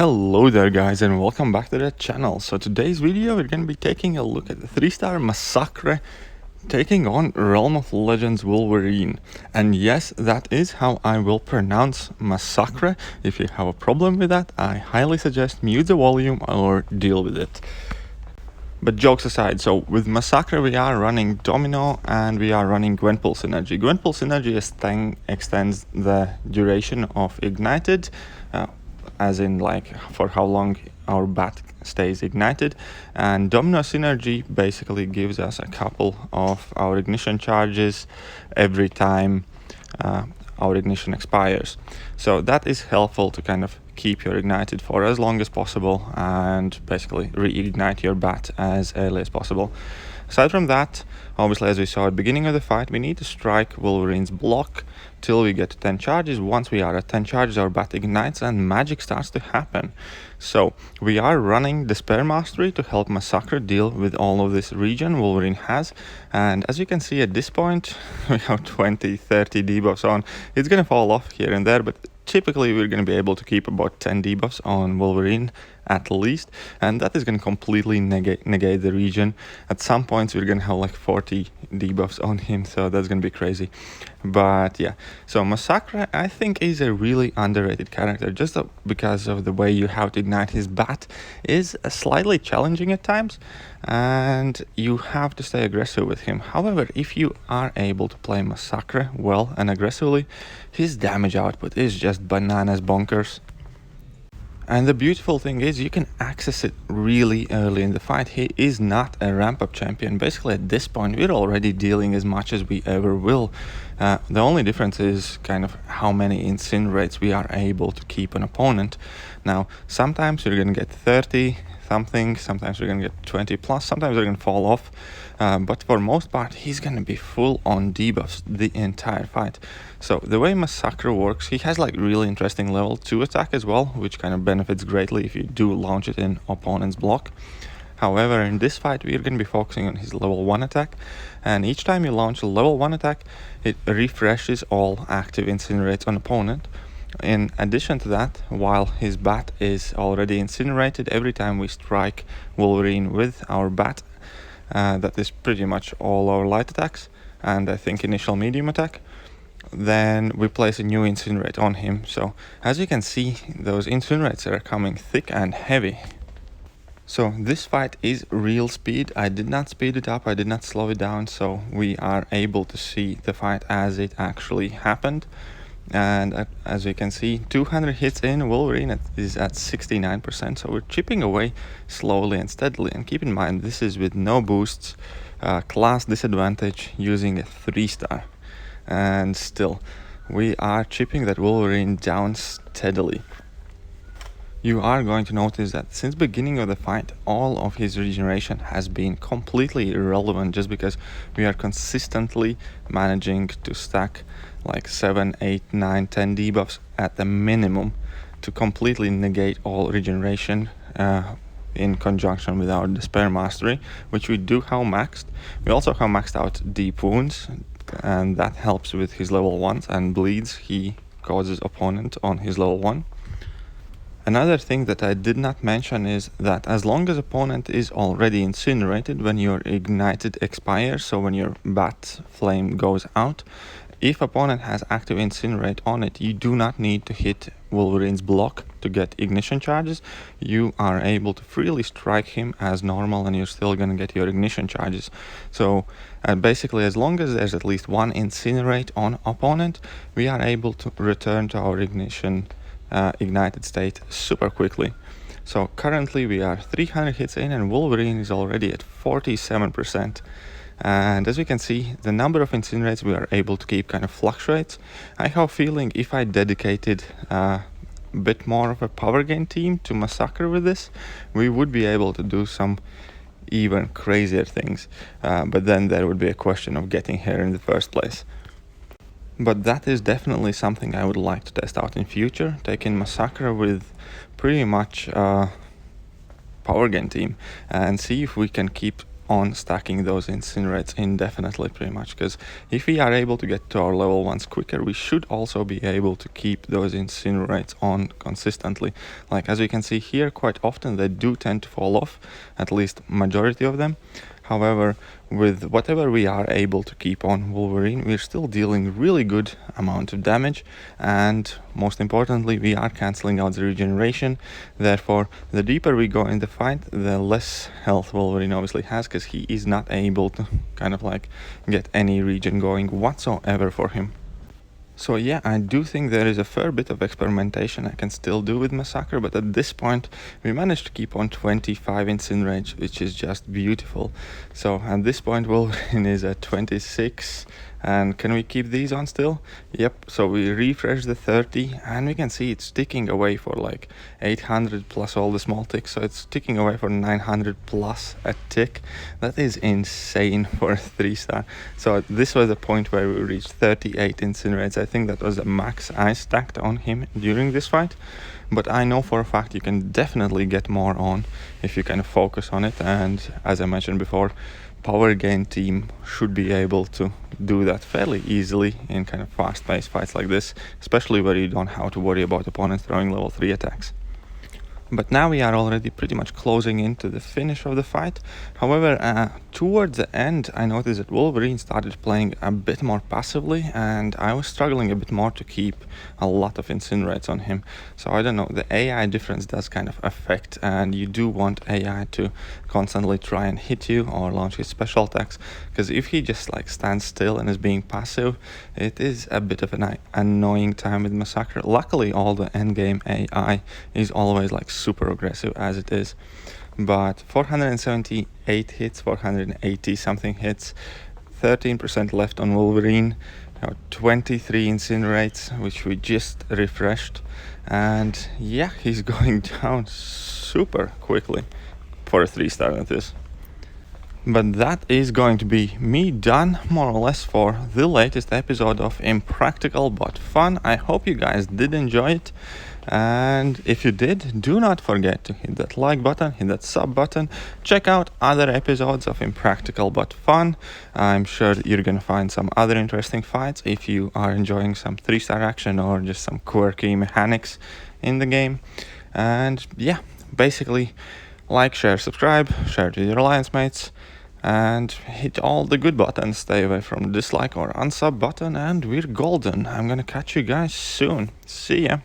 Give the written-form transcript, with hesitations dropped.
Hello there guys and welcome back to the channel. So today's video we're going to be taking a look at the 3-star Massacre taking on Realm of Legends Wolverine. And yes, that is how I will pronounce Massacre. If you have a problem with that, I highly suggest mute the volume or deal with it. But jokes aside, so with Massacre we are running Domino and we are running Gwenpool Synergy. Gwenpool Synergy extends the duration of Ignited, as in like for how long our bat stays ignited, and Domino Synergy basically gives us a couple of our ignition charges every time our ignition expires. So that is helpful to kind of keep your ignited for as long as possible and basically reignite your bat as early as possible. Aside from that, obviously as we saw at the beginning of the fight, we need to strike Wolverine's block till we get to 10 charges. Once we are at 10 charges, our bat ignites and magic starts to happen. So we are running Despair Mastery to help Massacre deal with all of this region Wolverine has. And as you can see at this point, we have 20-30 debuffs on. It's going to fall off here and there, but typically we're going to be able to keep about 10 debuffs on Wolverine at least, and that is going to completely negate the region. At some points we're going to have like 40 debuffs on him, so that's going to be crazy. But yeah, so Massacre I think is a really underrated character, just because of the way you have to ignite his bat is slightly challenging at times, and you have to stay aggressive with him. However, if you are able to play Massacre well and aggressively, his damage output is just bananas bonkers. And the beautiful thing is you can access it really early in the fight. He is not a ramp-up champion. Basically at this point we're already dealing as much as we ever will. The only difference is kind of how many incinerates we are able to keep an opponent. Now sometimes you're going to get 30 something, sometimes we're going to get 20 plus, sometimes they're going to fall off, but for most part he's going to be full on debuffs the entire fight. So the way Massacre works, he has like really interesting level 2 attack as well, which kind of benefits greatly if you do launch it in opponent's block. However, in this fight we're going to be focusing on his level 1 attack, and each time you launch a level 1 attack it refreshes all active incinerates on opponent. In addition to that, while his bat is already incinerated, every time we strike Wolverine with our bat, that is pretty much all our light attacks and I think initial medium attack, then we place a new incinerate on him. So as you can see, those incinerates are coming thick and heavy. So this fight is real speed. I did not speed it up, I did not slow it down, so we are able to see the fight as it actually happened. And as we can see, 200 hits in, Wolverine is at 69%, so we're chipping away slowly and steadily. And keep in mind, this is with no boosts, class disadvantage, using a 3-star. And still, we are chipping that Wolverine down steadily. You are going to notice that since beginning of the fight, all of his regeneration has been completely irrelevant, just because we are consistently managing to stack like 7, 8, 9, 10 debuffs at the minimum to completely negate all regeneration in conjunction with our Despair Mastery, which we do have maxed. We also have maxed out Deep Wounds, and that helps with his level 1s, and bleeds he causes opponent on his level 1. Another thing that I did not mention is that as long as opponent is already incinerated when your ignited expires, so when your bat flame goes out, if opponent has active incinerate on it, you do not need to hit Wolverine's block to get ignition charges. You are able to freely strike him as normal and you're still going to get your ignition charges. So basically, as long as there's at least one incinerate on opponent, we are able to return to our ignited state super quickly. So currently we are 300 hits in and Wolverine is already at 47%. And as we can see, the number of incinerates we are able to keep kind of fluctuates. I have a feeling if I dedicated a bit more of a power gain team to Massacre with this, we would be able to do some even crazier things. But then there would be a question of getting here in the first place. But that is definitely something I would like to test out in future, taking Massacre with pretty much power gain team and see if we can keep on stacking those incinerates indefinitely, pretty much, because if we are able to get to our level 1s quicker, we should also be able to keep those incinerates on consistently. Like, as you can see here, quite often they do tend to fall off, at least majority of them. However, with whatever we are able to keep on Wolverine, we're still dealing really good amount of damage, and most importantly, we are cancelling out the regeneration. Therefore, the deeper we go in the fight, the less health Wolverine obviously has, because he is not able to kind of like get any regen going whatsoever for him. So yeah, I do think there is a fair bit of experimentation I can still do with Massacre, but at this point we managed to keep on 25 Incinerate, which is just beautiful. So at this point Wolverine is at 26, and can we keep these on still? Yep, so we refresh the 30 and we can see it's ticking away for like 800 plus all the small ticks, so it's ticking away for 900 plus a tick. That is insane for a 3-star. So this was the point where we reached 38 Incinerates. I think that was the max I stacked on him during this fight, but I know for a fact you can definitely get more on if you kind of focus on it, and as I mentioned before, power gain team should be able to do that fairly easily in kind of fast-paced fights like this, especially where you don't have to worry about opponents throwing level 3 attacks. But now we are already pretty much closing into the finish of the fight. However, towards the end, I noticed that Wolverine started playing a bit more passively, and I was struggling a bit more to keep a lot of incinerates on him. So I don't know, the AI difference does kind of affect, and you do want AI to constantly try and hit you or launch his special attacks, because if he just like stands still and is being passive, it is a bit of an annoying time with Massacre. Luckily, all the endgame AI is always like super aggressive as it is, but 478 hits, 480 something hits, 13% left on Wolverine, 23 incinerates, which we just refreshed, and yeah, he's going down super quickly for a 3-star like this. But that is going to be me done more or less for the latest episode of Impractical but Fun. I hope you guys did enjoy it, and if you did, do not forget to hit that like button, hit that sub button, check out other episodes of Impractical but Fun. I'm sure you're gonna find some other interesting fights if you are enjoying some 3-star action or just some quirky mechanics in the game. And yeah, basically like, share, subscribe, share it with your alliance mates, and hit all the good buttons. Stay away from the dislike or unsub button, and we're golden. I'm gonna catch you guys soon. See ya.